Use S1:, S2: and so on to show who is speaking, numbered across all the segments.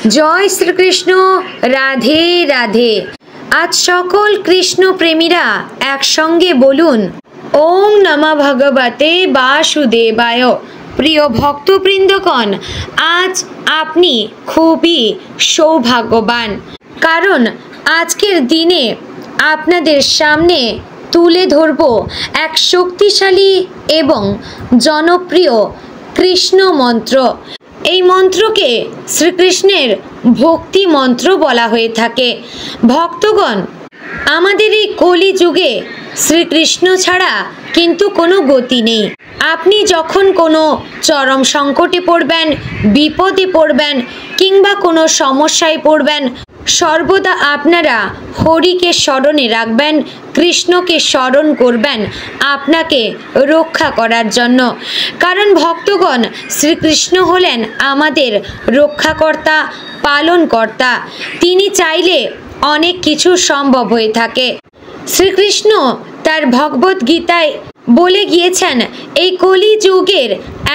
S1: জয় শ্রীকৃষ্ণ। রাধে রাধে। আজ সকল কৃষ্ণ প্রেমীরা একসঙ্গে বলুন ওং নমঃ ভগবতে বাসুদেবায়। প্রিয় ভক্তবৃন্দগণ, আজ আপনি খুবই সৌভাগ্যবান, কারণ আজকের দিনে আপনাদের সামনে তুলে ধরব এক শক্তিশালী এবং জনপ্রিয় কৃষ্ণ মন্ত্র। এই মন্ত্রকে শ্রীকৃষ্ণের ভক্তি মন্ত্র বলা হয়ে থাকে। ভক্তগণ, আমাদের এই কলিযুগে শ্রীকৃষ্ণ ছাড়া কিন্তু কোনো গতি নেই। আপনি যখন কোনো চরম সংকটে পড়বেন, বিপদে পড়বেন কিংবা কোনো সমস্যায় পড়বেন, সর্বদা আপনারা হরিকে স্মরণে রাখবেন, কৃষ্ণকে স্মরণ করবেন আপনাকে রক্ষা করার জন্য। কারণ ভক্তগণ, শ্রীকৃষ্ণ হলেন আমাদের রক্ষাকর্তা, পালনকর্তা। তিনি চাইলে অনেক কিছু সম্ভব হয়ে থাকে। শ্রীকৃষ্ণ তার ভগবত গীতায় বলে গিয়েছেন, এই কলিযুগের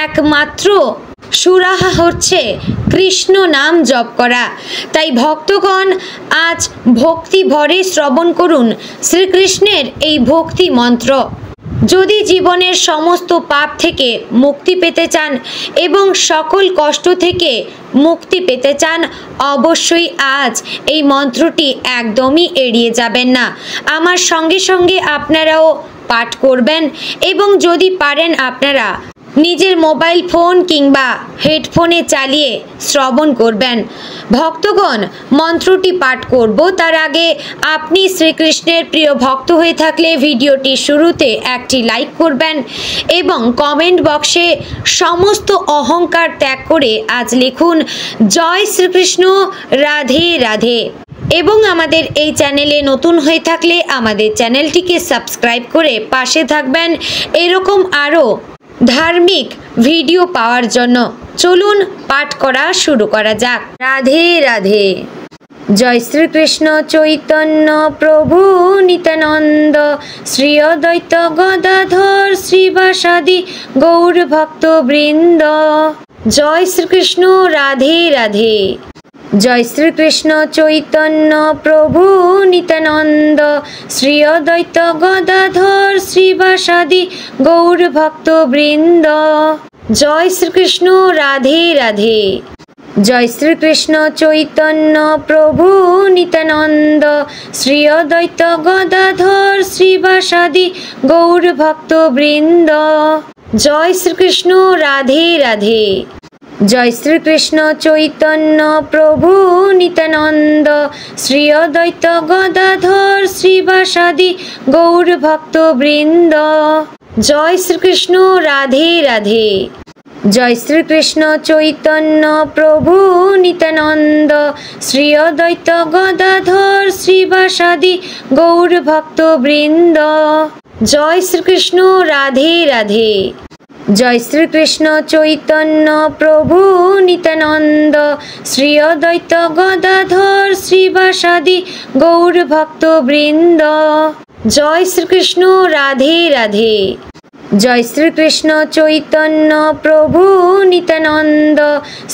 S1: একমাত্র সুরাহা হচ্ছে কৃষ্ণ নাম জপ করা। তাই ভক্তগণ, আজ ভক্তি ভরে শ্রবণ করুন শ্রীকৃষ্ণের এই ভক্তি মন্ত্র। যদি জীবনের সমস্ত পাপ থেকে মুক্তি পেতে চান এবং সকল কষ্ট থেকে মুক্তি পেতে চান, অবশ্যই আজ এই মন্ত্রটি একদমই এড়িয়ে যাবেন না। আমার সঙ্গে সঙ্গে আপনারাও পাঠ করবেন এবং যদি পারেন আপনারা নিজের মোবাইল ফোন কিংবা হেডফোনে চালিয়ে শ্রবণ করবেন। ভক্তগণ, মন্ত্রটি পাঠ করব তার আগে আপনি শ্রীকৃষ্ণের প্রিয় ভক্ত হয়ে থাকলে ভিডিওটি শুরুতে একটি লাইক করবেন এবং কমেন্ট বক্সে সমস্ত অহংকার ত্যাগ করে আজ লিখুন জয় শ্রীকৃষ্ণ, রাধে রাধে। এবং আমাদের এই চ্যানেলে নতুন হয়ে থাকলে আমাদের চ্যানেলটিকে সাবস্ক্রাইব করে পাশে থাকবেন এরকম আরও ধার্মিক ভিডিও পাওয়ার জন্য। চলুন পাঠ করা শুরু করা যাক। রাধে রাধে। জয় শ্রীকৃষ্ণ চৈতন্য প্রভু নিত্যানন্দ, শ্রী অদ্বৈত গদাধর শ্রীবাসাদি গৌর ভক্ত বৃন্দ। জয় শ্রীকৃষ্ণ। রাধে রাধে। জয় শ্রীকৃষ্ণ চৈতন্য প্রভু নিত্যানন্দ, শ্রী অদ্বৈত গদাধর শ্রীবাসাদি গৌর ভক্ত বৃন্দ। জয় শ্রীকৃষ্ণ। রাধে রাধে। জয় শ্রীকৃষ্ণ চৈতন্য প্রভু নিত্যানন্দ, শ্রী অদ্বৈত গদাধর শ্রীবাসাদি গৌর ভক্ত বৃন্দ। জয় শ্রীকৃষ্ণ। রাধে রাধে। জয় শ্রীকৃষ্ণ চৈতন্য প্রভু নিত্যানন্দ, শ্রী অদ্বৈত গদাধর শ্রীবাসাদি গৌর ভক্ত বৃন্দ। জয় শ্রীকৃষ্ণ। রাধে রাধে। জয় শ্রীকৃষ্ণ চৈতন্য প্রভু নিত্যানন্দ, শ্রী অদ্বৈত গদাধর শ্রীবাসাদি গৌর ভক্ত বৃন্দ। জয় শ্রীকৃষ্ণ। রাধে রাধে। জয় শ্রীকৃষ্ণ চৈতন্য প্রভু নিত্যানন্দ, শ্রী অদ্বৈত গদাধর শ্রীবাসাদি গৌর ভক্ত বৃন্দ। জয় শ্রীকৃষ্ণ। রাধে রাধে। জয় শ্রীকৃষ্ণ চৈতন্য প্রভু নিত্যানন্দ,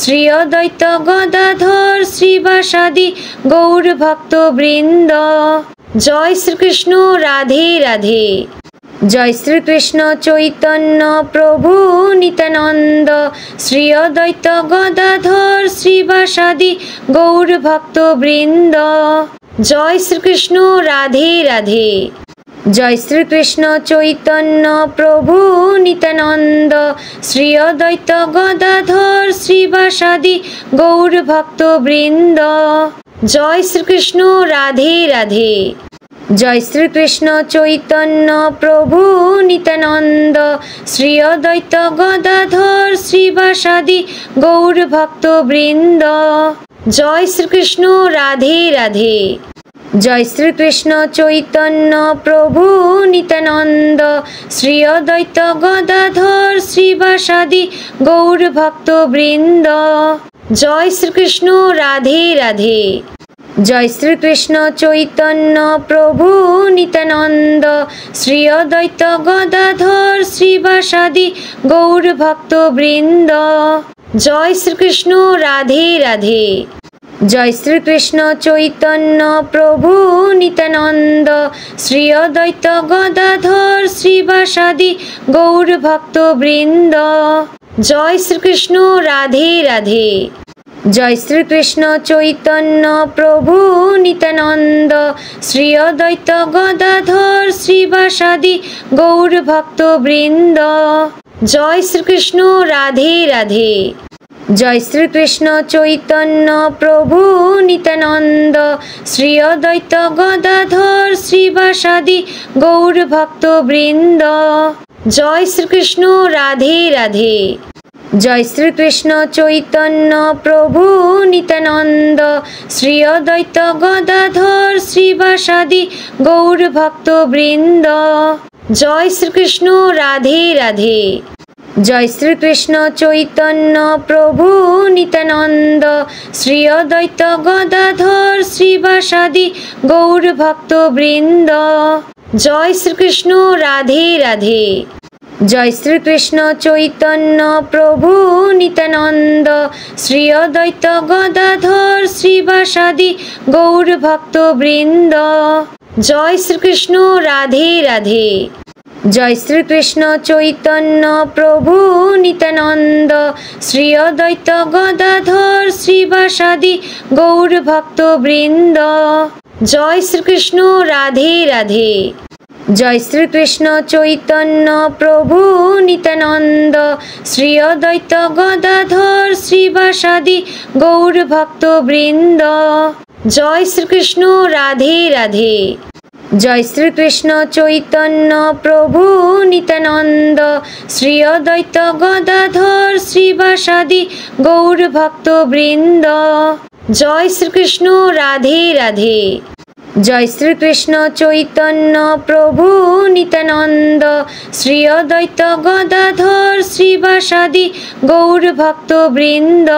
S1: শ্রী অদ্বৈত গদাধর শ্রীবাসাদি গৌর ভক্ত বৃন্দ। জয় শ্রীকৃষ্ণ। রাধে রাধে। জয় শ্রীকৃষ্ণ চৈতন্য প্রভু নিত্যানন্দ, শ্রী অদ্বৈত গদাধর শ্রীবাসাদি গৌর ভক্ত বৃন্দ। জয় শ্রীকৃষ্ণ। রাধে রাধে। জয় শ্রীকৃষ্ণ চৈতন্য প্রভু নিত্যানন্দ, শ্রী অদ্বৈত গদাধর শ্রীবাসাদি গৌর ভক্ত বৃন্দ। জয় শ্রীকৃষ্ণ। রাধে রাধে। জয় শ্রীকৃষ্ণ চৈতন্য প্রভু নিত্যানন্দ, শ্রী অদ্বৈত গদাধর শ্রীবাসাদি গৌর ভক্ত বৃন্দ। জয় শ্রীকৃষ্ণ। রাধে রাধে। জয় শ্রীকৃষ্ণ চৈতন্য প্রভু নিত্যানন্দ, শ্রী অদ্বৈত গদাধর শ্রীবাসাদি গৌর ভক্ত বৃন্দ। জয় শ্রীকৃষ্ণ। রাধে রাধে। জয় শ্রীকৃষ্ণ চৈতন্য প্রভু নিত্যানন্দ, শ্রী অদ্বৈত গদাধর শ্রীবাসাদি গৌর ভক্ত বৃন্দ। জয় শ্রীকৃষ্ণ। রাধে রাধে। जय श्री कृष्ण चैतन्य प्रभु नित्यानंद श्री अद्वैत गदाधर श्रीवासादि गौर भक्त वृंद। जय श्री कृष्ण राधे राधे। जय श्री कृष्ण चैतन्य प्रभु नित्यानंद श्री अद्वैत गदाधर श्रीवासादि गौर भक्त वृंद। जय श्री कृष्ण राधे राधे। जय श्री कृष्ण चैतन्य प्रभु नित्यानंद श्री अद्वैत गदाधर श्रीवासादि गौर भक्त वृंद। जय श्री कृष्ण राधे राधे। जय श्री कृष्ण चैतन्य प्रभु नित्यानंद श्री अद्वैत गदाधर श्रीवासादि गौर भक्त वृंद। जय श्री कृष्ण राधे राधे। जय श्री कृष्ण चैतन्य प्रभु नित्यानंद श्री अद्वैत गदाधर श्रीवासादि गौर भक्त वृंद। जय श्री कृष्ण राधे राधे। जय श्री कृष्ण चैतन्य प्रभु नित्यानंद श्री अद्वैत गदाधर श्रीवासादि गौर भक्त वृंद। जय श्री कृष्ण राधे राधे। जय श्री कृष्ण चैतन्य प्रभु नित्यानंद श्री अद्वैत गदाधर श्रीवासादि गौर भक्त वृंद। जय श्री कृष्ण राधे राधे। जय श्री कृष्ण चैतन्य प्रभु नित्यानंद श्री अद्वैत गदाधर श्रीवासादि गौर भक्त वृंद। जय श्री कृष्ण राधे राधे। जय श्री कृष्ण चैतन्य प्रभु नित्यानंद श्री अद्वैत गदाधर श्रीवासादि गौर भक्त वृंद। जय श्री कृष्ण राधे राधे। जय श्री कृष्ण चैतन्य प्रभु नित्यानंद श्री अद्वैत गदाधर श्रीवासादि गौर भक्त वृंद।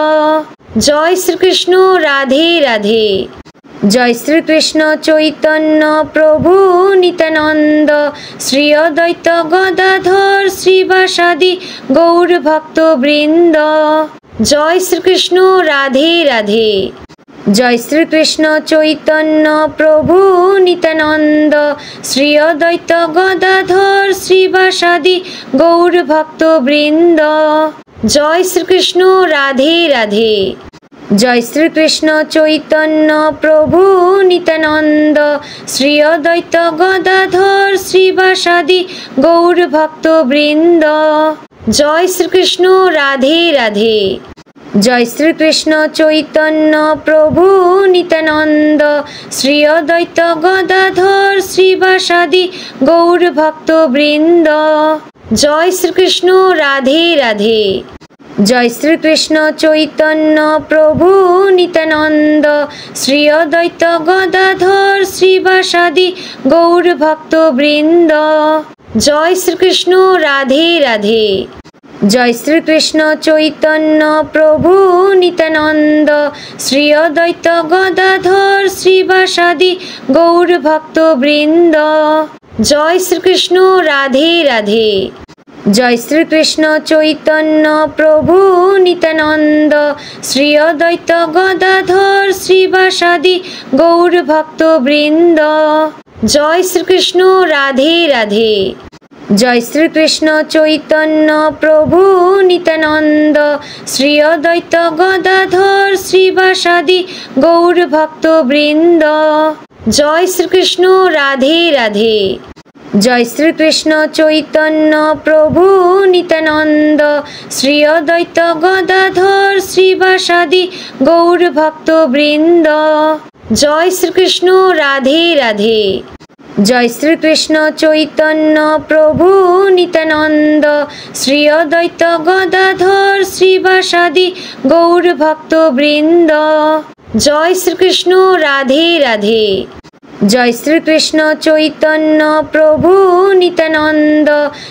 S1: जय श्री कृष्ण राधे राधे। जय श्री कृष्ण चैतन्य प्रभु नित्यानंद श्री अद्वैत गदाधर श्रीवासादि गौर भक्त वृंद। जय श्री कृष्ण राधे राधे। जय श्री कृष्ण चैतन्य प्रभु नित्यानंद श्री अद्वैत गदाधर श्रीवासादि गौर भक्त वृंद। जय श्री कृष्ण राधे राधे। जय श्री कृष्ण चैतन्य प्रभु नित्यानंद श्री अद्वैत गदाधर श्रीवासादि गौर भक्त वृंद। जय श्री कृष्ण राधे राधे। जय श्री कृष्ण चैतन्य प्रभु नित्यानंद श्री अद्वैत गदाधर श्रीवासादि गौर भक्त वृंद। जय श्री कृष्ण राधे राधे। जय श्री कृष्ण चैतन्य प्रभु नित्यानंद श्री अद्वैत गदाधर श्रीवासादि गौर भक्त वृंद। जय श्री कृष्ण राधे राधे। जय श्री कृष्ण चैतन्य प्रभु नित्यानंद श्री अद्वैत गदाधर श्रीवासादि गौर भक्त वृंद। जय श्री कृष्ण राधे राधे। जय श्री कृष्ण चैतन्य प्रभु नित्यानंद श्री अद्वैत गदाधर श्रीवासादि गौर भक्त वृंद। जय श्री कृष्ण राधे राधे। जय श्री कृष्ण चैतन्य प्रभु नित्यानंद श्री अद्वैत गदाधर श्रीवासादि गौर भक्त वृंद। जय श्री कृष्ण राधे राधे। जय श्री कृष्ण चैतन्य प्रभु नित्यानंद श्री अद्वैत गदाधर श्रीवासादि गौर भक्त वृंद। जय श्री कृष्ण राधे राधे। जय श्री कृष्ण चैतन्य प्रभु नित्यानंद श्री अद्वैत गदाधर श्रीवासादि गौर भक्त वृंद। जय श्री कृष्ण राधे राधे। जय श्री कृष्ण चैतन्य प्रभु नित्यानंद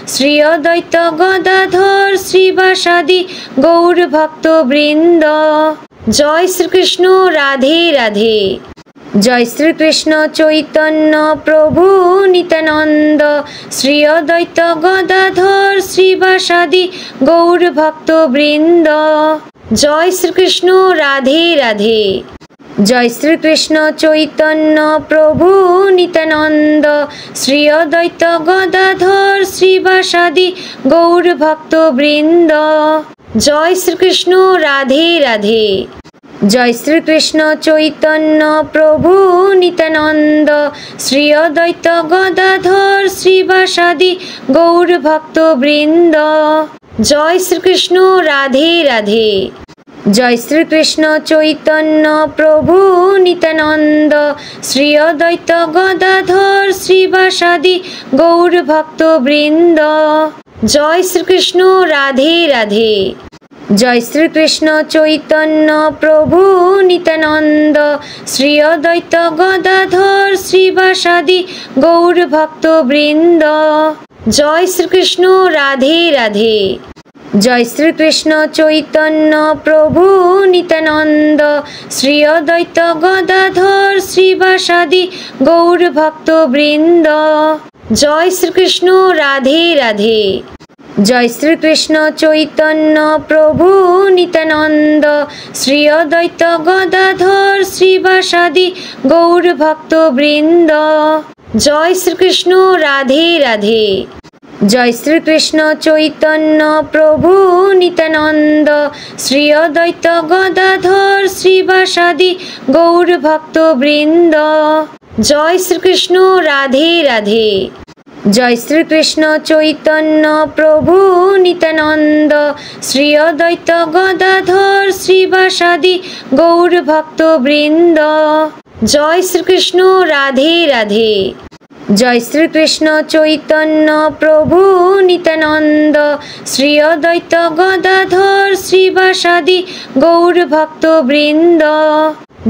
S1: श्री अद्वैत गदाधर श्रीवासादि गौर भक्त वृंद। जय श्री कृष्ण राधे राधे। जय श्री कृष्ण चैतन्य प्रभु नित्यानंद श्री अद्वैत गदाधर श्रीवासादि गौर भक्त वृंद। जय श्री कृष्ण राधे राधे। জয় শ্রীকৃষ্ণ চৈতন্য প্রভু নিত্যানন্দ শ্রী অদ্বৈত গদাধর শ্রীবাসাদি গৌর ভক্তবৃন্দ। জয় শ্রীকৃষ্ণ রাধে রাধে। জয় শ্রীকৃষ্ণ চৈতন্য প্রভু নিত্যানন্দ শ্রী অদ্বৈত গদাধর শ্রীবাসাদি গৌর ভক্তবৃন্দ। জয় শ্রীকৃষ্ণ রাধে রাধে। জয় শ্রীকৃষ্ণ চৈতন্য প্রভু নিত্যানন্দ শ্রী অদ্বৈত গদাধর শ্রীবাসাদি গৌর ভক্তবৃন্দ। জয় শ্রীকৃষ্ণ রাধে রাধে। জয় শ্রীকৃষ্ণ চৈতন্য প্রভু নিত্যানন্দ শ্রী অদ্বৈত গদাধর শ্রীবাসাদি গৌর ভক্তবৃন্দ। জয় শ্রীকৃষ্ণ রাধে রাধে। জয় শ্রীকৃষ্ণ চৈতন্য প্রভু নিত্যানন্দ শ্রী অদ্বৈত গদাধর শ্রীবাসাদি গৌর ভক্তবৃন্দ। জয় শ্রীকৃষ্ণ রাধে রাধে। জয় শ্রীকৃষ্ণ চৈতন্য প্রভু নিত্যানন্দ শ্রী অদ্বৈত গদাধর শ্রীবাসাদি গৌর ভক্তবৃন্দ। জয় শ্রীকৃষ্ণ রাধে রাধে। জয় শ্রীকৃষ্ণ চৈতন্য প্রভু নিত্যানন্দ শ্রী অদ্বৈত গদাধর শ্রীবাসাদি গৌর ভক্তবৃন্দ। জয় শ্রীকৃষ্ণ রাধে রাধে। জয় শ্রীকৃষ্ণ চৈতন্য প্রভু নিত্যানন্দ শ্রী অদ্বৈত গদাধর শ্রীবাসাদি গৌর ভক্তবৃন্দ। জয় শ্রীকৃষ্ণ রাধে রাধে। জয় শ্রীকৃষ্ণ চৈতন্য প্রভু নিত্যানন্দ শ্রী অদ্বৈত গদাধর শ্রীবাসাদি গৌর ভক্তবৃন্দ।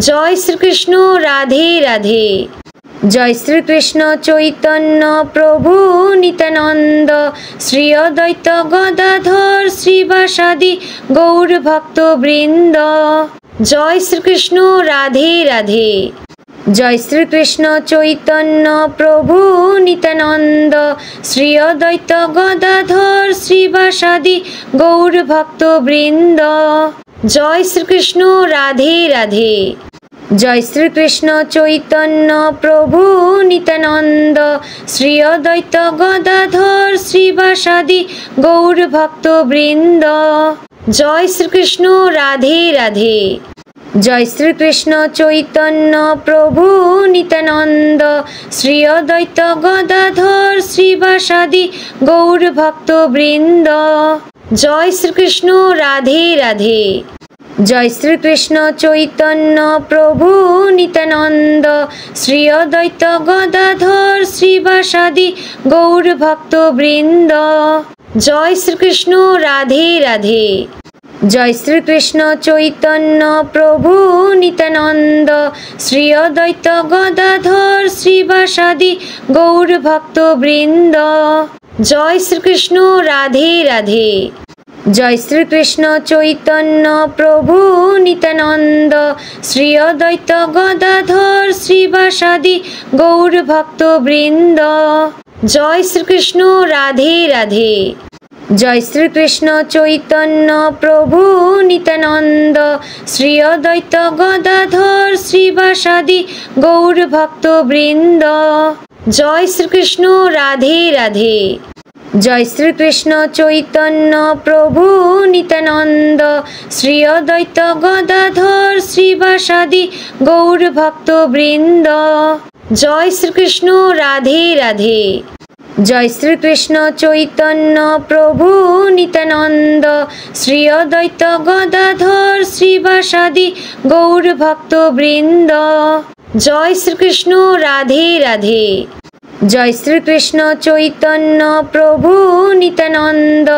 S1: জয় শ্রীকৃষ্ণ রাধে রাধে। জয় শ্রীকৃষ্ণ চৈতন্য প্রভু নিত্যানন্দ শ্রী অদ্বৈত গদাধর শ্রীবাসাদি গৌর ভক্তবৃন্দ। জয় শ্রীকৃষ্ণ রাধে রাধে। জয় শ্রীকৃষ্ণ চৈতন্য প্রভু নিত্যানন্দ শ্রী অদ্বৈত গদাধর শ্রীবাসাদি গৌর ভক্তবৃন্দ। জয় শ্রীকৃষ্ণ রাধে রাধে। জয় শ্রীকৃষ্ণ চৈতন্য প্রভু নিত্যানন্দ শ্রী অদ্বৈত গদাধর শ্রীবাসাদি গৌর ভক্তবৃন্দ। জয় শ্রীকৃষ্ণ রাধে রাধে। জয় শ্রীকৃষ্ণ চৈতন্য প্রভু নিত্যানন্দ শ্রী অদ্বৈত গদাধর শ্রীবাসাদি গৌর ভক্তবৃন্দ। জয় শ্রীকৃষ্ণ রাধে রাধে। জয় শ্রীকৃষ্ণ চৈতন্য প্রভু নিত্যানন্দ শ্রী অদ্বৈত গদাধর শ্রীবাসাদি গৌর ভক্তবৃন্দ। জয় শ্রীকৃষ্ণ রাধে রাধে। জয় শ্রীকৃষ্ণ চৈতন্য প্রভু নিত্যানন্দ শ্রী অদ্বৈত গদাধর শ্রীবাসাদি গৌর ভক্তবৃন্দ। জয় শ্রীকৃষ্ণ রাধে রাধে। জয় শ্রীকৃষ্ণ চৈতন্য প্রভু নিত্যানন্দ শ্রী অদ্বৈত গদাধর শ্রীবাসাদি গৌর ভক্তবৃন্দ। জয় শ্রীকৃষ্ণ রাধে রাধে। জয় শ্রীকৃষ্ণ চৈতন্য প্রভু নিত্যানন্দ শ্রী অদ্বৈত গদাধর শ্রীবাসাদি গৌর ভক্তবৃন্দ। জয় শ্রীকৃষ্ণ রাধে রাধে। জয় শ্রীকৃষ্ণ চৈতন্য প্রভু নিত্যানন্দ শ্রী অদ্বৈত গদাধর শ্রীবাসাদি গৌর ভক্তবৃন্দ। জয় শ্রীকৃষ্ণ রাধে রাধে। জয় শ্রীকৃষ্ণ চৈতন্য প্রভু নিত্যানন্দ শ্রী অদ্বৈত গদাধর শ্রীবাসাদি গৌর ভক্তবৃন্দ। জয় শ্রীকৃষ্ণ রাধে রাধে। জয় শ্রীকৃষ্ণ চৈতন্য প্রভু নিত্যানন্দ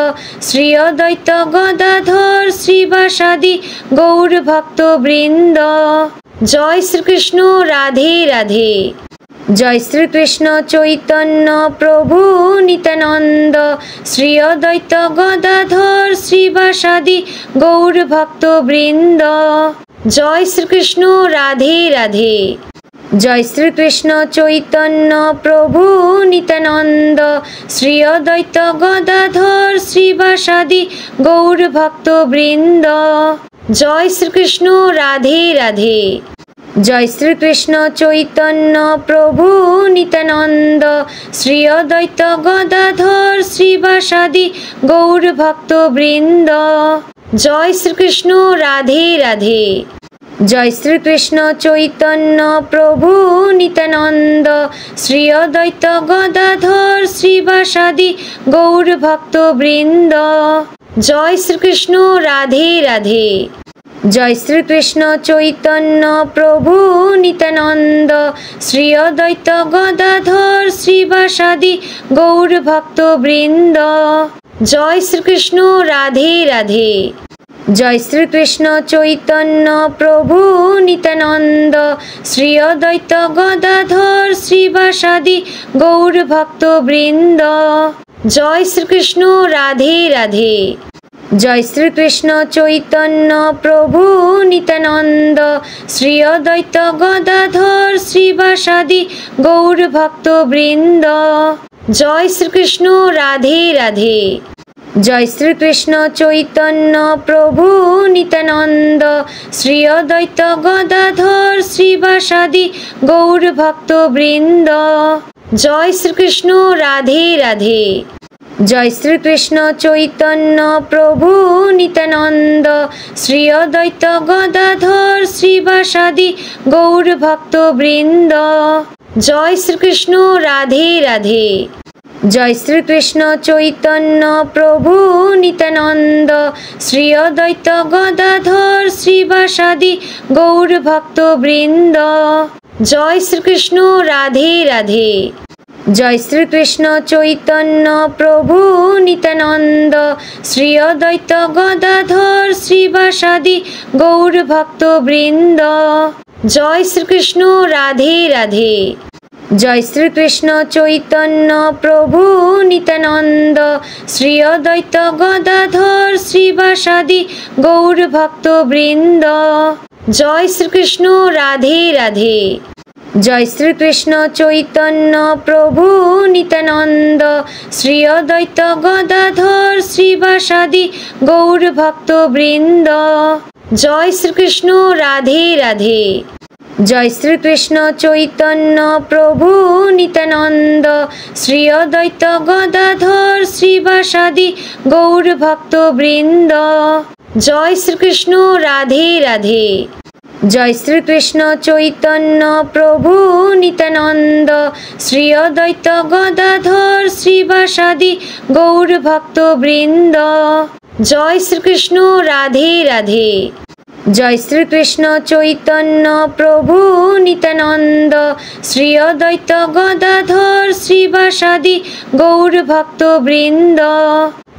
S1: শ্রী অদ্বৈত গদাধর শ্রীবাসাদি গৌর ভক্তবৃন্দ। জয় শ্রীকৃষ্ণ রাধে রাধে। জয় শ্রীকৃষ্ণ চৈতন্য প্রভু নিত্যানন্দ শ্রী অদ্বৈত গদাধর শ্রীবাসাদি গৌর ভক্তবৃন্দ। জয় শ্রীকৃষ্ণ রাধে রাধে। জয় শ্রীকৃষ্ণ চৈতন্য প্রভু নিত্যানন্দ শ্রী অদ্বৈত গদাধর শ্রীবাসাদি গৌর ভক্তবৃন্দ। জয় শ্রীকৃষ্ণ রাধে রাধে। जय श्री कृष्ण चैतन्य प्रभु नित्यानंद श्री अद्वैत गदाधर श्रीवासादि गौर भक्त वृंद। जय श्री कृष्ण राधे राधे। जय श्री कृष्ण चैतन्य प्रभु नित्यानंद श्री अद्वैत गदाधर श्रीवासादि गौर भक्त वृंद। जय श्री कृष्ण राधे राधे। जय श्री कृष्ण चैतन्य प्रभु नित्यानंद श्री अद्वैत गदाधर श्रीवासादि गौर भक्त वृंद। जय श्री कृष्ण राधे राधे। जय श्री कृष्ण चैतन्य प्रभु नित्यानंद श्री अद्वैत गदाधर श्रीवासादि गौर भक्त वृंद। जय श्री कृष्ण राधे राधे। जय श्री कृष्ण चैतन्य प्रभु नित्यानंद श्री अद्वैत गदाधर श्रीवासादि गौर भक्त वृंद। जय श्री कृष्ण राधे राधे। जय श्री कृष्ण चैतन्य प्रभु नित्यानंद श्री अद्वैत गदाधर श्रीवासादि गौर भक्त वृंद। जय श्री कृष्ण राधे राधे। जय श्री कृष्ण चैतन्य प्रभु नित्यानंद श्री अद्वैत गदाधर श्रीवासादि गौर भक्त वृंद। जय श्री कृष्ण राधे राधे। जय श्री कृष्ण चैतन्य प्रभु नित्यानंद श्री अद्वैत गदाधर श्रीवासादि गौर भक्त वृंद। जय श्री कृष्ण राधे राधे। जय श्री कृष्ण चैतन्य प्रभु नित्यानंद श्री अद्वैत गदाधर श्रीवासादि गौर भक्त वृंद। जय श्री कृष्ण राधे राधे। जय श्री कृष्ण चैतन्य प्रभु नित्यानंद श्री अद्वैत गदाधर श्रीवासादि गौर भक्त वृंद। जय श्री कृष्ण राधे राधे। जय श्री कृष्ण चैतन्य प्रभु नित्यानंद श्री अद्वैत गदाधर श्रीवासादि गौर भक्त वृंद। जय श्री कृष्ण राधे राधे। जय श्री कृष्ण चैतन्य प्रभु नित्यानंद श्री अद्वैत गदाधर श्रीवासादि गौर भक्त वृंद। जय श्री कृष्ण राधे राधे। जय श्री कृष्ण चैतन्य प्रभु नित्यानंद श्री अद्वैत गदाधर श्रीवासादि गौर भक्त वृंद। जय श्री कृष्ण राधे राधे। जय श्री कृष्ण चैतन्य प्रभु नित्यानंद श्री अद्वैत गदाधर श्रीवासादि गौर भक्त वृंद।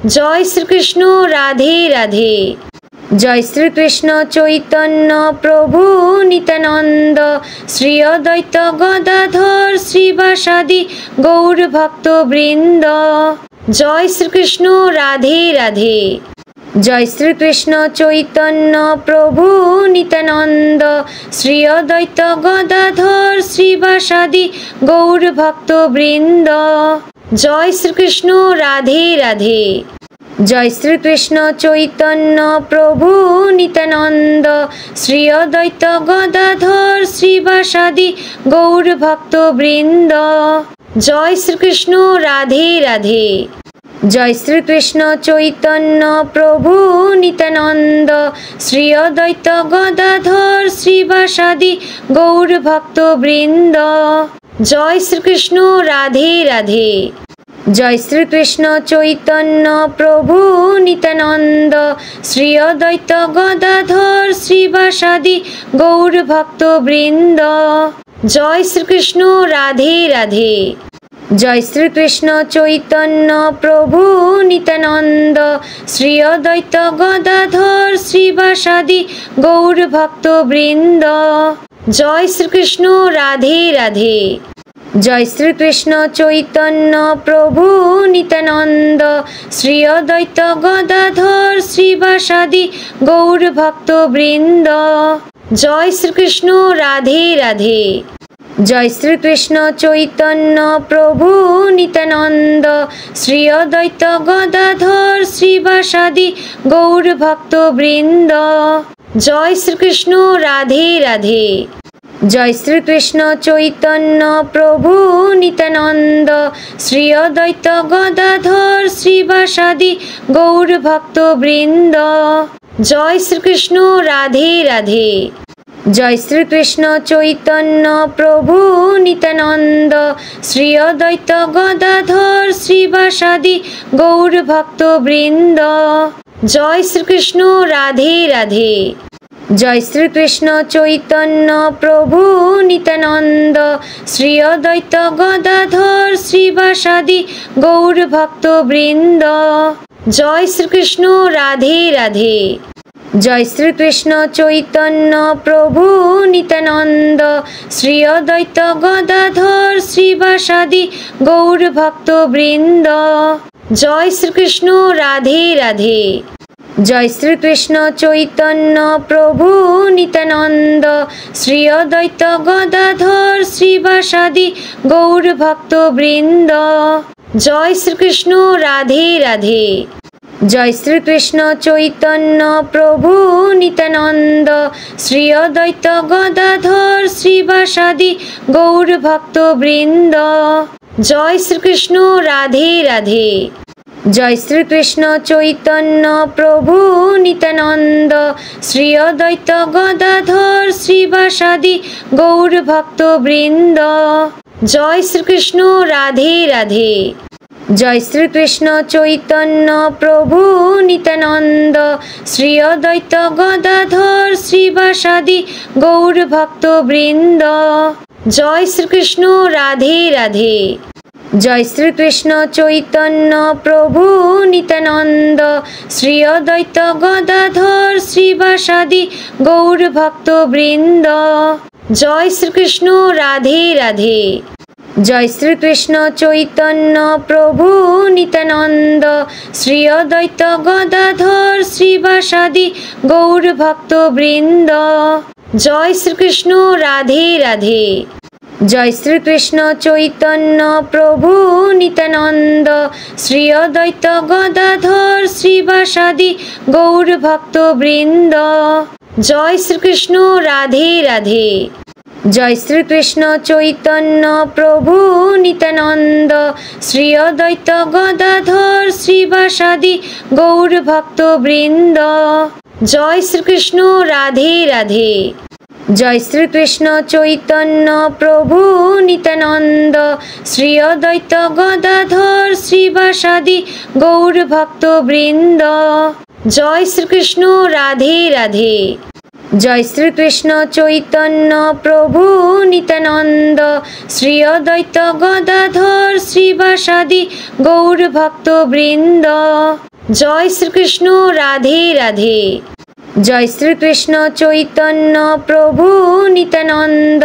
S1: जय श्री कृष्ण राधे राधे। जय श्री कृष्ण चैतन्य प्रभु नित्यानंद श्री अद्वैत गदाधर श्रीवासादि गौर भक्त वृंद। जय श्री कृष्ण राधे राधे। जय श्री कृष्ण चैतन्य प्रभु नित्यानंद श्री अद्वैत गदाधर श्रीवासादि गौर भक्त वृंद। जय श्री कृष्ण राधे राधे। जय श्री कृष्ण चैतन्य प्रभु नित्यानंद श्री अद्वैत गदाधर श्रीवासादि गौर भक्त वृंद। जय श्री कृष्ण राधे राधे। जय श्री कृष्ण चैतन्य प्रभु नित्यानंद श्री अद्वैत गदाधर श्रीवासादि गौर भक्त वृंद। जय श्री कृष्ण राधे राधे। जय श्री कृष्ण चैतन्य प्रभु नित्यानंद श्री अद्वैत गदाधर श्रीवासादि गौर भक्त वृंद। जय श्री कृष्ण राधे राधे। जय श्री कृष्ण चैतन्य प्रभु नित्यानंद श्री अद्वैत गदाधर श्रीवासादि गौर भक्त वृंद। जय श्री कृष्ण राधे राधे। जय श्री कृष्ण चैतन्य प्रभु नित्यानंद श्री अद्वैत गदाधर श्रीवासादि गौर भक्त वृंद। जय श्री कृष्ण राधे राधे। जय श्री कृष्ण चैतन्य प्रभु नित्यानंद श्री अद्वैत गदाधर श्रीवासादि गौर भक्त वृंद। जय श्री कृष्ण राधे राधे। জয় শ্রীকৃষ্ণ চৈতন্য প্রভু নিত্যানন্দ শ্রী অদ্বৈত গদাধর শ্রীবাসাদি গৌর ভক্তবৃন্দ। জয় শ্রীকৃষ্ণ রাধে রাধে। জয় শ্রীকৃষ্ণ চৈতন্য প্রভু নিত্যানন্দ শ্রী অদ্বৈত গদাধর শ্রীবাসাদি গৌর ভক্তবৃন্দ। জয় শ্রীকৃষ্ণ রাধে রাধে। জয় শ্রীকৃষ্ণ চৈতন্য প্রভু নিত্যানন্দ শ্রী অদ্বৈত গদাধর শ্রীবাসাদি গৌর ভক্তবৃন্দ। জয় শ্রীকৃষ্ণ রাধে রাধে। জয় শ্রীকৃষ্ণ চৈতন্য প্রভু নিত্যানন্দ শ্রী অদ্বৈত গদাধর শ্রীবাসাদি গৌর ভক্তবৃন্দ। জয় শ্রীকৃষ্ণ রাধে রাধে। জয় শ্রীকৃষ্ণ চৈতন্য প্রভু নিত্যানন্দ শ্রী অদ্বৈত গদাধর শ্রীবাসাদি গৌর ভক্তবৃন্দ। জয় শ্রীকৃষ্ণ রাধে রাধে। জয় শ্রীকৃষ্ণ চৈতন্য প্রভু নিত্যানন্দ শ্রী অদ্বৈত গদাধর শ্রীবাসাদি গৌর ভক্তবৃন্দ। জয় শ্রীকৃষ্ণ রাধে রাধে। জয় শ্রীকৃষ্ণ চৈতন্য প্রভু নিত্যানন্দ শ্রী অদ্বৈত গদাধর শ্রীবাসাদি গৌর ভক্তবৃন্দ। জয় শ্রীকৃষ্ণ রাধে রাধে। জয় শ্রীকৃষ্ণ চৈতন্য প্রভু নিত্যানন্দ শ্রী অদ্বৈত গদাধর শ্রীবাসাদি গৌর ভক্তবৃন্দ। জয় শ্রীকৃষ্ণ রাধে রাধে। জয় শ্রীকৃষ্ণ চৈতন্য প্রভু নিত্যানন্দ শ্রী অদ্বৈত গদাধর শ্রীবাসাদি গৌর ভক্তবৃন্দ। জয় শ্রীকৃষ্ণ রাধে রাধে। জয় শ্রীকৃষ্ণ চৈতন্য প্রভু নিত্যানন্দ শ্রী অদ্বৈত গদাধর শ্রীবাসাদি গৌর ভক্তবৃন্দ। জয় শ্রীকৃষ্ণ রাধে রাধে। জয় শ্রীকৃষ্ণ চৈতন্য প্রভু নিত্যানন্দ শ্রী অদ্বৈত গদাধর শ্রীবাসাদি গৌর ভক্তবৃন্দ। জয় শ্রীকৃষ্ণ রাধে রাধে। জয় শ্রীকৃষ্ণ চৈতন্য প্রভু নিত্যানন্দ শ্রী অদ্বৈত গদাধর শ্রীবাসাদি গৌর ভক্তবৃন্দ। জয় শ্রীকৃষ্ণ রাধে রাধে। জয় শ্রীকৃষ্ণ চৈতন্য প্রভু নিত্যানন্দ শ্রী অদ্বৈত গদাধর শ্রীবাসাদি গৌর ভক্তবৃন্দ। জয় শ্রীকৃষ্ণ রাধে রাধে। জয় শ্রীকৃষ্ণ চৈতন্য প্রভু নিত্যানন্দ শ্রী অদ্বৈত গদাধর শ্রীবাসাদি গৌর ভক্তবৃন্দ। জয় শ্রীকৃষ্ণ রাধে রাধে। জয় শ্রীকৃষ্ণ চৈতন্য প্রভু নিত্যানন্দ শ্রী অদ্বৈত গদাধর শ্রীবাসাদি গৌর ভক্তবৃন্দ। জয় শ্রীকৃষ্ণ রাধে রাধে। জয় শ্রীকৃষ্ণ চৈতন্য প্রভু নিত্যানন্দ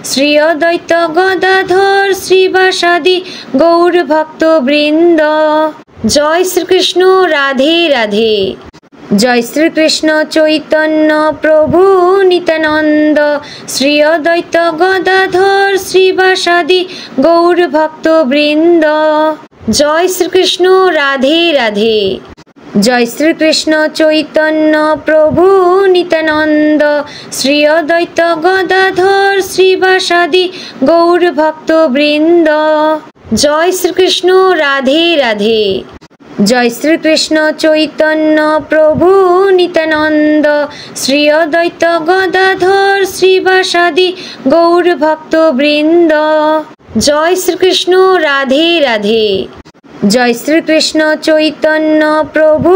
S1: শ্রী অদ্বৈত গদাধর শ্রীবাসাদি গৌর ভক্তবৃন্দ। জয় শ্রীকৃষ্ণ রাধে রাধে। জয় শ্রীকৃষ্ণ চৈতন্য প্রভু নিত্যানন্দ শ্রী অদ্বৈত গদাধর শ্রীবাসাদি গৌর ভক্তবৃন্দ। জয় শ্রীকৃষ্ণ রাধে রাধে। জয় শ্রীকৃষ্ণ চৈতন্য প্রভু নিত্যানন্দ শ্রী অদ্বৈত গদাধর শ্রীবাসাদি গৌর ভক্তবৃন্দ। জয় শ্রীকৃষ্ণ রাধে রাধে। জয় শ্রীকৃষ্ণ চৈতন্য প্রভু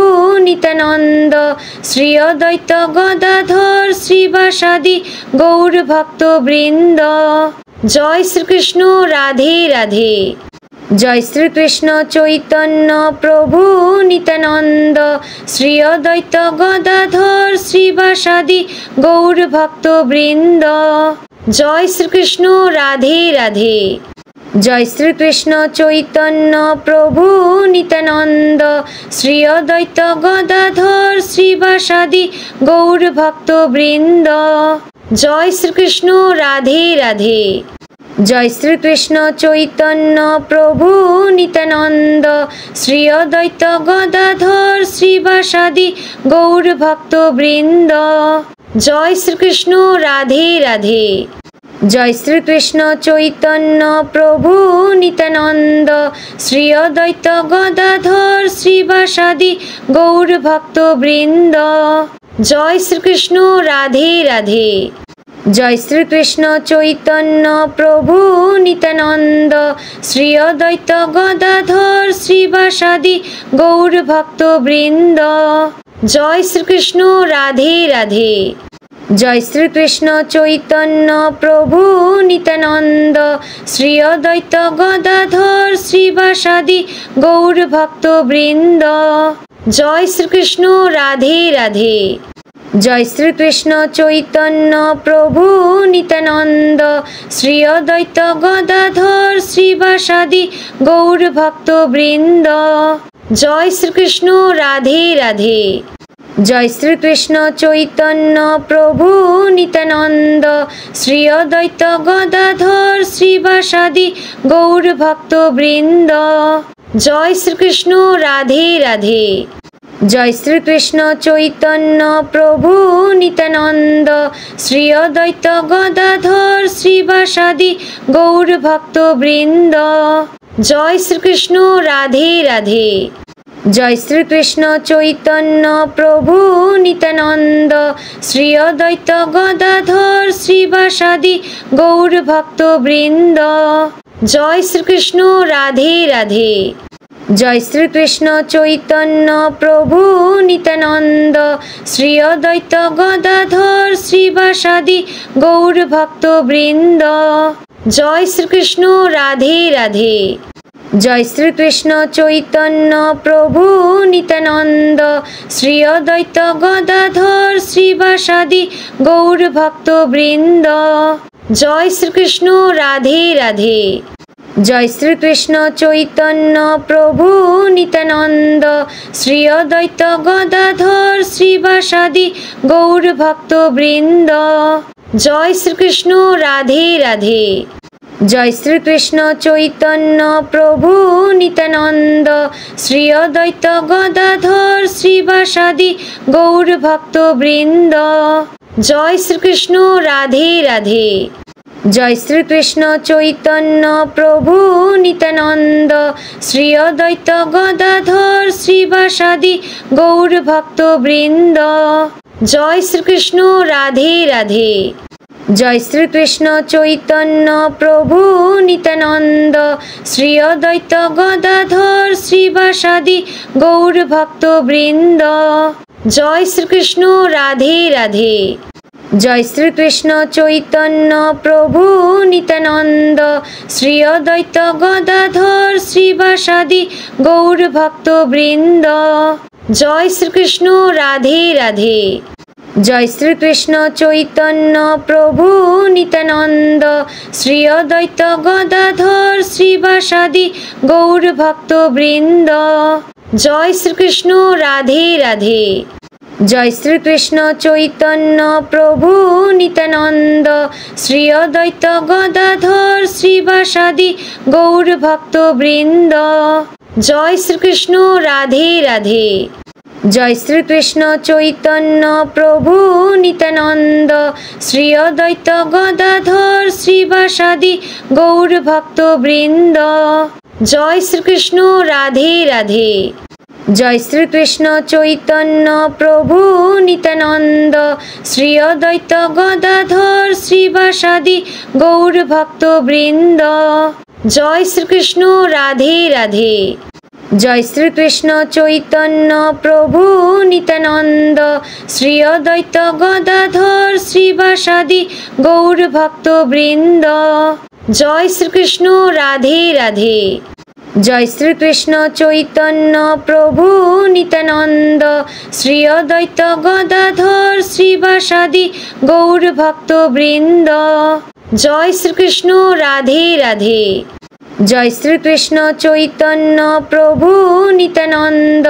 S1: নিত্যানন্দ শ্রী অদ্বৈত গদাধর শ্রীবাসাদি গৌর ভক্তবৃন্দ। জয় শ্রীকৃষ্ণ রাধে রাধে। জয় শ্রীকৃষ্ণ চৈতন্য প্রভু নিত্যানন্দ শ্রী অদ্বৈত গদাধর শ্রীবাসাদি গৌর ভক্তবৃন্দ। জয় শ্রীকৃষ্ণ রাধে রাধে। জয় শ্রীকৃষ্ণ চৈতন্য প্রভু নিত্যানন্দ শ্রী অদ্বৈত গদাধর শ্রীবাসাদি গৌর ভক্তবৃন্দ। জয় শ্রীকৃষ্ণ রাধে রাধে। জয় শ্রীকৃষ্ণ চৈতন্য প্রভু নিত্যানন্দ শ্রী অদ্বৈত গদাধর শ্রীবাসাদি গৌর ভক্তবৃন্দ। জয় শ্রীকৃষ্ণ রাধে রাধে। জয় শ্রীকৃষ্ণ চৈতন্য প্রভু নিত্যানন্দ শ্রী অদ্বৈত গদাধর শ্রীবাসাদি গৌর ভক্তবৃন্দ। জয় শ্রীকৃষ্ণ রাধে রাধে। জয় শ্রীকৃষ্ণ চৈতন্য প্রভু নিত্যানন্দ শ্রী অদ্বৈত গদাধর শ্রীবাসাদি গৌর ভক্তবৃন্দ। জয় শ্রীকৃষ্ণ রাধে রাধে। জয় শ্রীকৃষ্ণ চৈতন্য প্রভু নিত্যানন্দ শ্রী অদ্বৈত গদাধর শ্রীবাসাদি গৌর ভক্তবৃন্দ। জয় শ্রীকৃষ্ণ রাধে রাধে। জয় শ্রীকৃষ্ণ চৈতন্য প্রভু নিত্যানন্দ শ্রী অদ্বৈত গদাধর শ্রীবাসাদি গৌর ভক্তবৃন্দ। জয় শ্রীকৃষ্ণ রাধে রাধে। জয় শ্রীকৃষ্ণ চৈতন্য প্রভু নিত্যানন্দ শ্রী অদ্বৈত গদাধর শ্রীবাসাদি গৌর ভক্তবৃন্দ। জয় শ্রীকৃষ্ণ রাধে রাধে। জয় শ্রীকৃষ্ণ চৈতন্য প্রভু নিত্যানন্দ শ্রী অদ্বৈত গদাধর শ্রীবাসাদি গৌর ভক্তবৃন্দ। জয় শ্রীকৃষ্ণ রাধে রাধে। জয় শ্রীকৃষ্ণ চৈতন্য প্রভু নিত্যানন্দ শ্রী অদ্বৈত গদাধর শ্রীবাসাদি গৌর ভক্তবৃন্দ। জয় শ্রীকৃষ্ণ রাধে রাধে। জয় শ্রীকৃষ্ণ চৈতন্য প্রভু নিত্যানন্দ শ্রী অদ্বৈত গদাধর শ্রীবাসাদি গৌর ভক্তবৃন্দ। জয় শ্রীকৃষ্ণ রাধে রাধে। জয় শ্রীকৃষ্ণ চৈতন্য প্রভু নিত্যানন্দ শ্রী অদ্বৈত গদাধর শ্রীবাসাদি গৌর ভক্তবৃন্দ। জয় শ্রীকৃষ্ণ রাধে রাধে। জয় শ্রীকৃষ্ণ চৈতন্য প্রভু নিত্যানন্দ শ্রী অদ্বৈত গদাধর শ্রীবাসাদি গৌর ভক্তবৃন্দ। জয় শ্রীকৃষ্ণ রাধে রাধে। জয় শ্রীকৃষ্ণ চৈতন্য প্রভু নিত্যানন্দ শ্রী অদ্বৈত গদাধর শ্রীবাসাদি গৌর ভক্তবৃন্দ। জয় শ্রীকৃষ্ণ রাধে রাধে। জয় শ্রীকৃষ্ণ চৈতন্য প্রভু নিত্যানন্দ শ্রী অদ্বৈত গদাধর শ্রীবাসাদি গৌর ভক্তবৃন্দ। জয় শ্রীকৃষ্ণ রাধে রাধে। জয় শ্রীকৃষ্ণ চৈতন্য প্রভু নিত্যানন্দ শ্রী অদ্বৈত গদাধর শ্রীবাসাদি গৌর ভক্তবৃন্দ। জয় শ্রীকৃষ্ণ রাধে রাধে। জয় শ্রীকৃষ্ণ চৈতন্য প্রভু নিত্যানন্দ শ্রী অদ্বৈত গদাধর শ্রীবাসাদি গৌর ভক্তবৃন্দ। জয় শ্রীকৃষ্ণ রাধে রাধে। জয় শ্রীকৃষ্ণ চৈতন্য প্রভু নিত্যানন্দ শ্রী অদ্বৈত গদাধর শ্রীবাসাদি গৌর ভক্তবৃন্দ। জয় শ্রীকৃষ্ণ রাধে রাধে। জয় শ্রীকৃষ্ণ চৈতন্য প্রভু নিত্যানন্দ শ্রী অদ্বৈত গদাধর শ্রীবাসাদি গৌর ভক্তবৃন্দ। জয় শ্রীকৃষ্ণ রাধে রাধে। জয় শ্রীকৃষ্ণ চৈতন্য প্রভু নিত্যানন্দ শ্রী অদ্বৈত গদাধর শ্রীবাসাদি গৌর ভক্তবৃন্দ। জয় শ্রীকৃষ্ণ রাধে রাধে। জয় শ্রীকৃষ্ণ চৈতন্য প্রভু নিত্যানন্দ শ্রী অদ্বৈত গদাধর শ্রীবাসাদি গৌর ভক্তবৃন্দ। জয় শ্রীকৃষ্ণ রাধে রাধে। জয় শ্রীকৃষ্ণ চৈতন্য প্রভু নিত্যানন্দ শ্রী অদ্বৈত গদাধর শ্রীবাসাদি গৌর ভক্তবৃন্দ। জয় শ্রীকৃষ্ণ রাধে রাধে। জয় শ্রীকৃষ্ণ চৈতন্য প্রভু নিত্যানন্দ শ্রী অদ্বৈত গদাধর শ্রীবাসাদি গৌর ভক্তবৃন্দ। জয় শ্রীকৃষ্ণ রাধে রাধে। জয় শ্রীকৃষ্ণ চৈতন্য প্রভু নিত্যানন্দ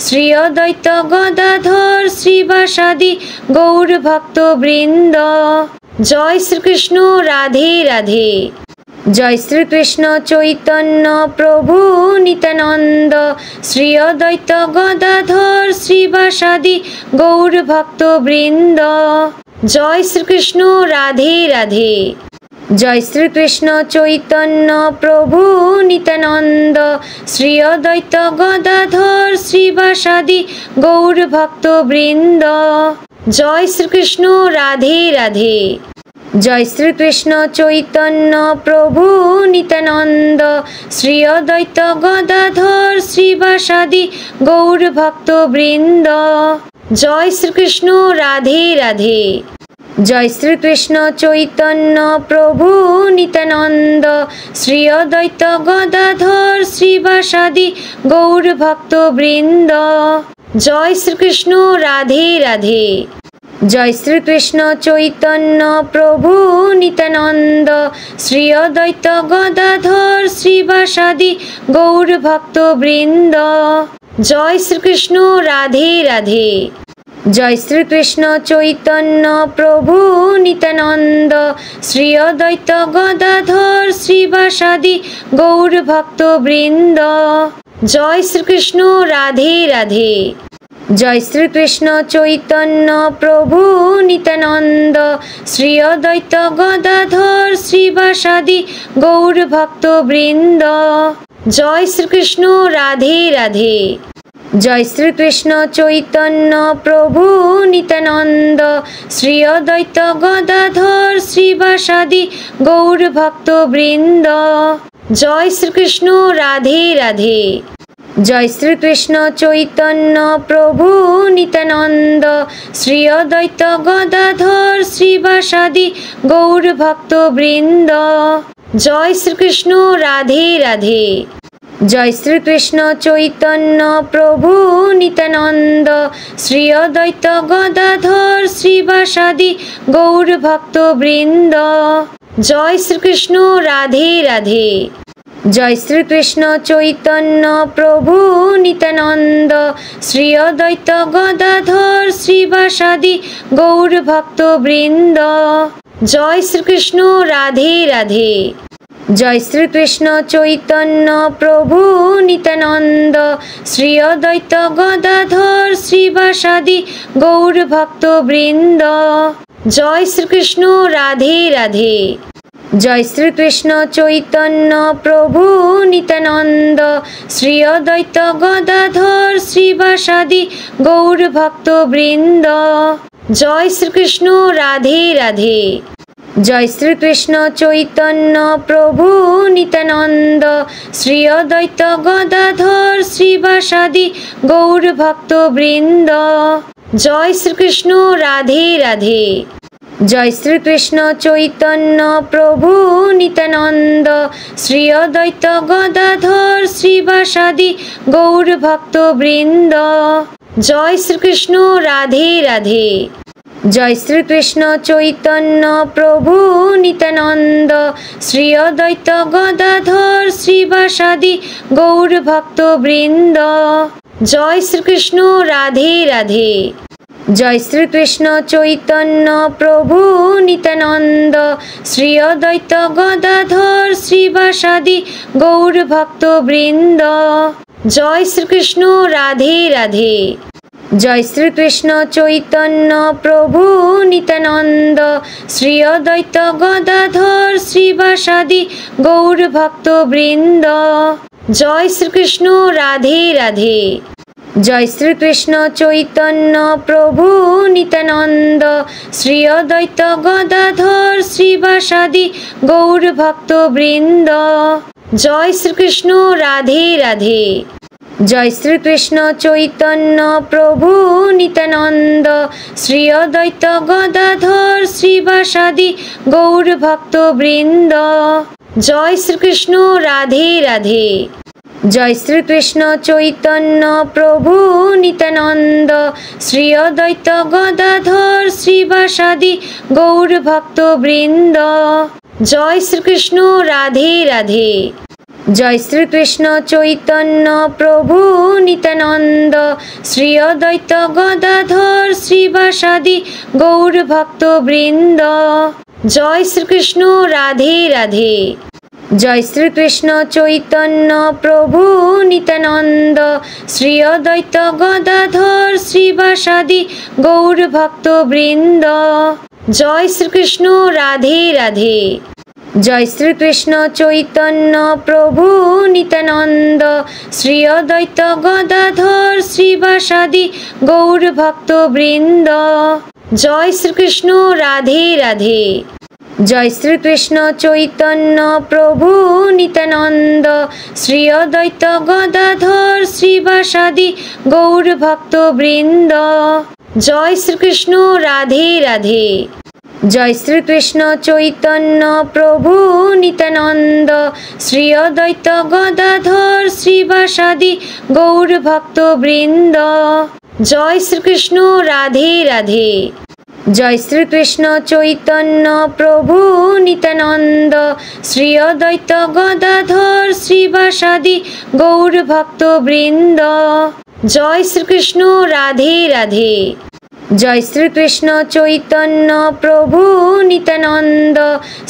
S1: শ্রী অদ্বৈত গদাধর শ্রীবাসাদি গৌর ভক্তবৃন্দ। জয় শ্রীকৃষ্ণ রাধে রাধে। জয় শ্রীকৃষ্ণ চৈতন্য প্রভু নিত্যানন্দ শ্রী অদ্বৈত গদাধর শ্রীবাসাদি গৌর ভক্তবৃন্দ। জয় শ্রীকৃষ্ণ রাধে রাধে। জয় শ্রীকৃষ্ণ চৈতন্য প্রভু নিত্যানন্দ শ্রী অদ্বৈত গদাধর শ্রীবাসাদি গৌর ভক্তবৃন্দ। জয় শ্রীকৃষ্ণ রাধে রাধে। জয় শ্রীকৃষ্ণ চৈতন্য প্রভু নিত্যানন্দ শ্রী অদ্বৈত গদাধর শ্রীবাসাদি গৌর ভক্তবৃন্দ। জয় শ্রীকৃষ্ণ রাধে রাধে। জয় শ্রীকৃষ্ণ চৈতন্য প্রভু নিত্যানন্দ শ্রী অদ্বৈত গদাধর শ্রীবাসাদি গৌর ভক্তবৃন্দ। জয় শ্রীকৃষ্ণ রাধে রাধে। জয় শ্রীকৃষ্ণ চৈতন্য প্রভু নিত্যানন্দ শ্রী অদ্বৈত গদাধর শ্রীবাসাদি গৌর ভক্তবৃন্দ। জয় শ্রীকৃষ্ণ রাধে রাধে। জয় শ্রীকৃষ্ণ চৈতন্য প্রভু নিত্যানন্দ শ্রী অদ্বৈত গদাধর শ্রীবাসাদি গৌর ভক্তবৃন্দ। জয় শ্রীকৃষ্ণ রাধে রাধে। জয় শ্রীকৃষ্ণ চৈতন্য প্রভু নিত্যানন্দ শ্রী অদ্বৈত গদাধর শ্রীবাসাদি গৌর ভক্তবৃন্দ। জয় শ্রীকৃষ্ণ রাধে রাধে। জয় শ্রীকৃষ্ণ চৈতন্য প্রভু নিত্যানন্দ শ্রী অদ্বৈত গদাধর শ্রীবাসাদি গৌর ভক্তবৃন্দ। জয় শ্রীকৃষ্ণ রাধে রাধে। জয় শ্রীকৃষ্ণ চৈতন্য প্রভু নিত্যানন্দ শ্রী অদ্বৈত গদাধর শ্রীবাসাদি গৌর ভক্তবৃন্দ। জয় শ্রীকৃষ্ণ রাধে রাধে। জয় শ্রীকৃষ্ণ চৈতন্য প্রভু নিত্যানন্দ শ্রী অদ্বৈত গদাধর শ্রীবাসাদি গৌর ভক্তবৃন্দ। জয় শ্রীকৃষ্ণ রাধে রাধে। জয় শ্রীকৃষ্ণ চৈতন্য প্রভু নিত্যানন্দ শ্রী অদ্বৈত গদাধর শ্রীবাসাদি গৌর ভক্তবৃন্দ। জয় শ্রীকৃষ্ণ রাধে রাধে। জয় শ্রীকৃষ্ণ চৈতন্য প্রভু নিত্যানন্দ শ্রী অদ্বৈত গদাধর শ্রীবাসাদি গৌর ভক্তবৃন্দ। জয় শ্রীকৃষ্ণ রাধে রাধে। জয় শ্রীকৃষ্ণ চৈতন্য প্রভু নিত্যানন্দ শ্রী অদ্বৈত গদাধর শ্রীবাসাদি গৌর ভক্তবৃন্দ। জয় শ্রীকৃষ্ণ রাধে রাধে। জয় শ্রীকৃষ্ণ চৈতন্য প্রভু নিত্যানন্দ শ্রী অদ্বৈত গদাধর শ্রীবাসাদি গৌর ভক্তবৃন্দ। জয় শ্রীকৃষ্ণ রাধে রাধে। জয় শ্রীকৃষ্ণ চৈতন্য প্রভু নিত্যানন্দ শ্রী অদ্বৈত গদাধর শ্রীবাসাদি গৌর ভক্তবৃন্দ। জয় শ্রীকৃষ্ণ রাধে রাধে। জয় শ্রীকৃষ্ণ চৈতন্য প্রভু নিত্যানন্দ শ্রী অদ্বৈত গদাধর শ্রীবাসাদি গৌর ভক্তবৃন্দ। জয় শ্রীকৃষ্ণ রাধে রাধে। জয় শ্রীকৃষ্ণ চৈতন্য প্রভু নিত্যানন্দ শ্রী অদ্বৈত গদাধর শ্রীবাসাদি গৌর ভক্তবৃন্দ। জয় শ্রীকৃষ্ণ রাধে রাধে। জয় শ্রীকৃষ্ণ চৈতন্য প্রভু নিত্যানন্দ শ্রী অদ্বৈত গদাধর শ্রীবাসাদি গৌর ভক্তবৃন্দ। জয় শ্রীকৃষ্ণ রাধে রাধে। জয় শ্রীকৃষ্ণ চৈতন্য প্রভু নিত্যানন্দ শ্রী অদ্বৈত গদাধর শ্রীবাসাদি গৌর ভক্তবৃন্দ। জয় শ্রীকৃষ্ণ রাধে রাধে। জয় শ্রীকৃষ্ণ চৈতন্য প্রভু নিত্যানন্দ শ্রী অদ্বৈত গদাধর শ্রীবাসাদি গৌর ভক্তবৃন্দ। জয় শ্রীকৃষ্ণ রাধে রাধে। জয় শ্রীকৃষ্ণ চৈতন্য প্রভু নিত্যানন্দ শ্রী অদ্বৈত গদাধর শ্রীবাসাদি গৌর ভক্তবৃন্দ। জয় শ্রীকৃষ্ণ রাধে রাধে। জয় শ্রীকৃষ্ণ চৈতন্য প্রভু নিত্যানন্দ শ্রী অদ্বৈত গদাধর শ্রীবাসাদি গৌর ভক্তবৃন্দ। জয় শ্রীকৃষ্ণ রাধে রাধে। জয় শ্রীকৃষ্ণ চৈতন্য প্রভু নিত্যানন্দ শ্রী অদ্বৈত গদাধর শ্রীবাসাদি গৌর ভক্তবৃন্দ। জয় শ্রীকৃষ্ণ রাধে রাধে। জয় শ্রীকৃষ্ণ চৈতন্য প্রভু নিত্যানন্দ শ্রী অদ্বৈত গদাধর শ্রীবাসাদি গৌর ভক্তবৃন্দ। জয় শ্রীকৃষ্ণ রাধে রাধে। জয় শ্রীকৃষ্ণ চৈতন্য প্রভু নিত্যানন্দ শ্রী অদ্বৈত গদাধর শ্রীবাসাদি গৌর ভক্তবৃন্দ। জয় শ্রীকৃষ্ণ রাধে রাধে। জয় শ্রীকৃষ্ণ চৈতন্য প্রভু নিত্যানন্দ শ্রী অদ্বৈত গদাধর শ্রীবাসাদি গৌর ভক্তবৃন্দ। জয় শ্রীকৃষ্ণ রাধে রাধে। জয় শ্রীকৃষ্ণ চৈতন্য প্রভু নিত্যানন্দ শ্রী অদ্বৈত গদাধর শ্রীবাসাদি গৌর ভক্তবৃন্দ। জয় শ্রীকৃষ্ণ রাধে রাধে। জয় শ্রীকৃষ্ণ চৈতন্য প্রভু নিত্যানন্দ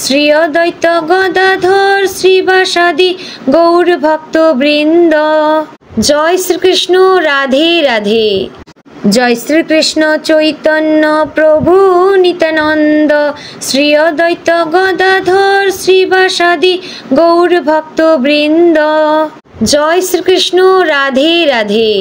S1: শ্রী অদ্বৈত গদাধর শ্রীবাসাদি গৌর ভক্তবৃন্দ। জয় শ্রীকৃষ্ণ রাধে রাধে। জয় শ্রীকৃষ্ণ চৈতন্য প্রভু নিত্যানন্দ শ্রী অদ্বৈত গদাধর শ্রীবাসাদি গৌর ভক্তবৃন্দ। জয় শ্রীকৃষ্ণ রাধে রাধে।